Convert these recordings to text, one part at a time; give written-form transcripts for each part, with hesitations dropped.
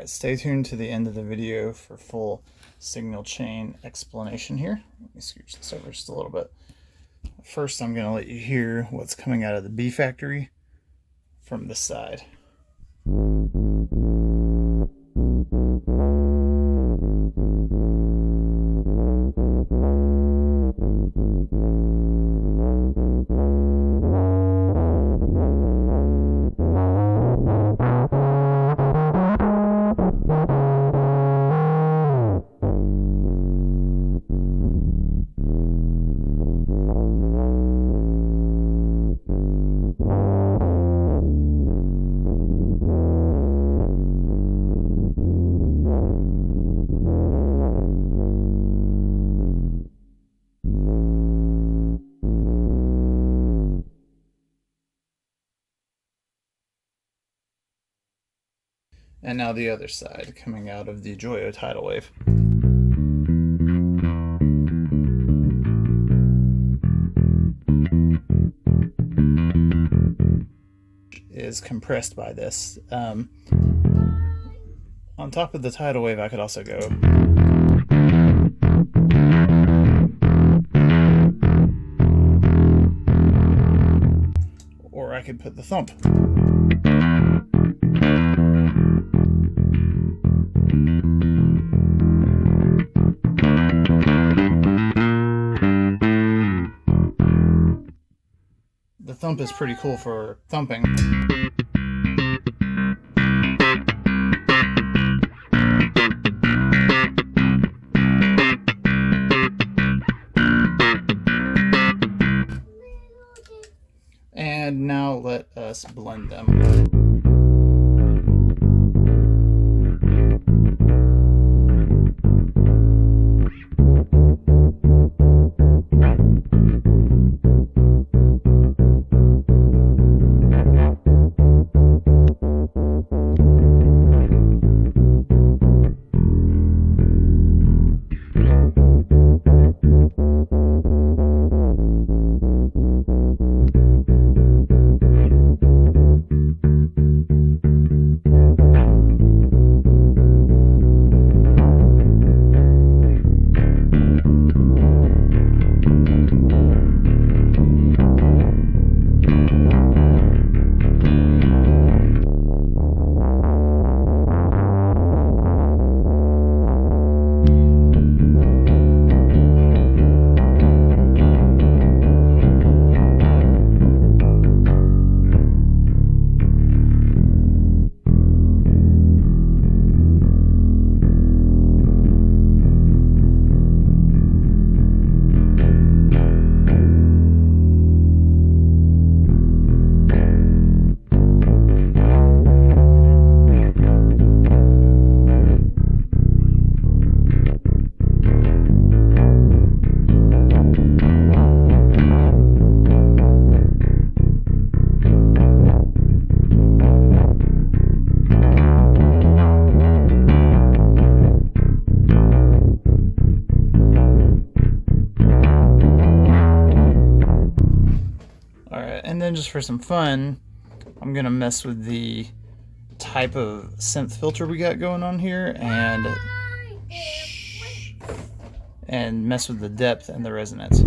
Alright, stay tuned to the end of the video for full signal chain explanation here. Let me scooch this over just a little bit. First, I'm going to let you hear what's coming out of the B factory from this side. And now the other side, coming out of the Joyo tidal wave. Is compressed by this. On top of the tidal wave, I could also go. Or I could put the thump. The thump is pretty cool for thumping. And now let us blend them. And then just for some fun, I'm gonna mess with the type of synth filter we got going on here and mess with the depth and the resonance.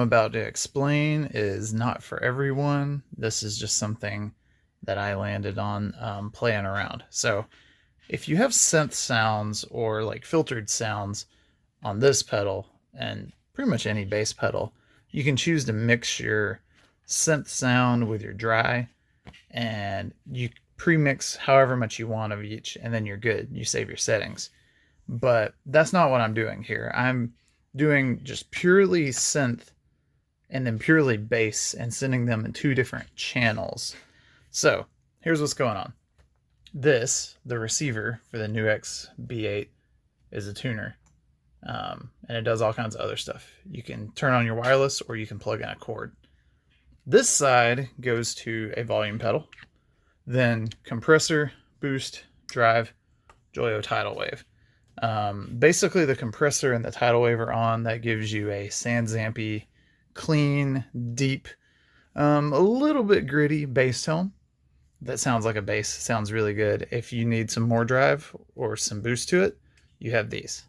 about to explain is not for everyone. This is just something that I landed on playing around. So if you have synth sounds or like filtered sounds on this pedal and pretty much any bass pedal, you can choose to mix your synth sound with your dry, and you pre-mix however much you want of each, and then you're good. You save your settings. But that's not what I'm doing here. I'm doing just purely synth and then purely bass and sending them in 2 different channels. So here's what's going on. This, the receiver for the NuX B8, is a tuner. And it does all kinds of other stuff. You can turn on your wireless or you can plug in a cord. This side goes to a volume pedal, then compressor, boost, drive, Joyo tidal wave. Basically the compressor and the tidal wave are on. That gives you a Sansampy, clean, deep, a little bit gritty bass tone. That sounds like a bass. Sounds really good. If you need some more drive or some boost to it, you have these.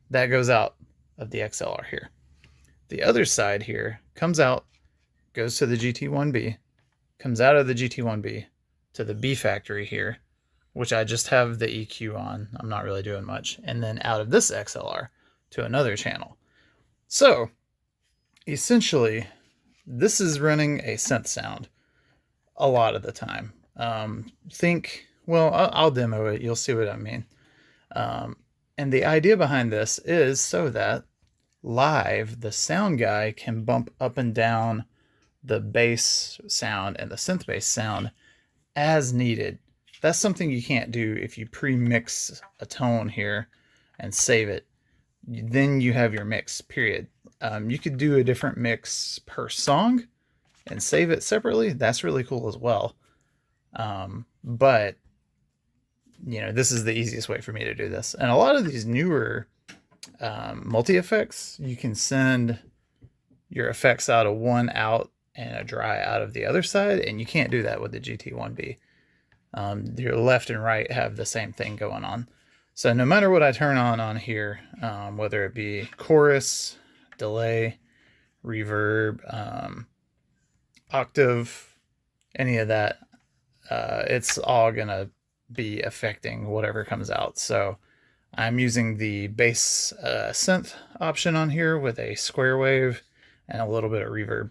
That goes out of the XLR here. The other side here comes out, goes to the GT1B, comes out of the GT1B to the B factory here, which I just have the EQ on. I'm not really doing much. And then out of this XLR to another channel. So essentially, this is running a synth sound a lot of the time. Well, I'll demo it. You'll see what I mean. And the idea behind this is so that live, the sound guy can bump up and down the bass sound and the synth bass sound as needed. That's something you can't do if you pre-mix a tone here and save it. Then you have your mix, period. You could do a different mix per song and save it separately. That's really cool as well. But you know, this is the easiest way for me to do this. And a lot of these newer multi-effects, you can send your effects out of one out and a dry out of the other side, and you can't do that with the GT1B. Your left and right have the same thing going on. So no matter what I turn on here, whether it be chorus, delay, reverb, octave, any of that, it's all gonna be affecting whatever comes out. So I'm using the bass synth option on here with a square wave and a little bit of reverb,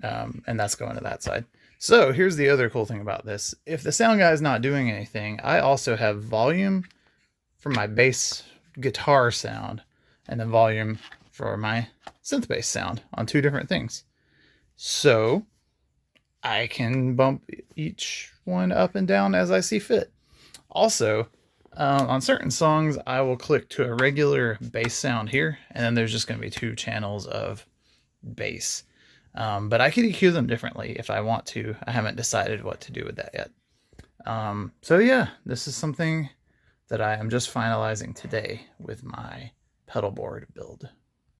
and that's going to that side. So here's the other cool thing about this. If the sound guy is not doing anything, I also have volume for my bass guitar sound and then volume for my synth bass sound on 2 different things. So I can bump each one up and down as I see fit. Also, on certain songs, I will click to a regular bass sound here, and then there's just going to be 2 channels of bass. But I could EQ them differently if I want to. I haven't decided what to do with that yet. So yeah, this is something that I am just finalizing today with my pedal board build.